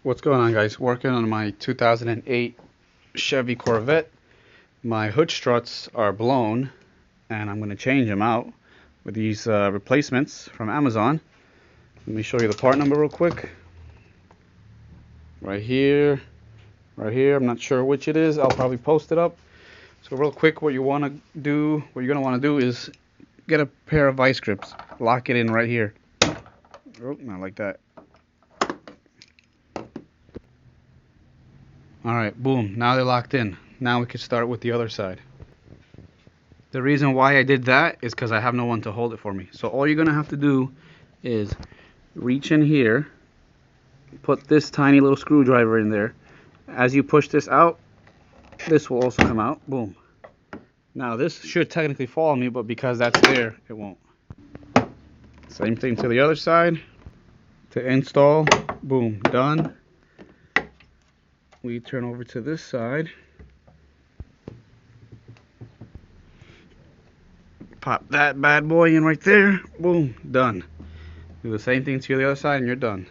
What's going on, guys? Working on my 2008 Chevy Corvette. My hood struts are blown and I'm going to change them out with these replacements from Amazon. Let me show you the part number real quick. Right here, right here. I'm not sure which it is. I'll probably post it up. So real quick, what you're going to do is get a pair of vice grips. Lock it in right here. Oh, not like that. Alright, boom. Now they're locked in. Now we can start with the other side. The reason why I did that is because I have no one to hold it for me. So all you're going to have to do is reach in here, put this tiny little screwdriver in there. As you push this out, this will also come out. Boom. Now this should technically fall on me, but because that's there, it won't. Same thing to the other side. To install, boom, done. We turn over to this side. Pop that bad boy in right there. Boom, done. Do the same thing to the other side and you're done.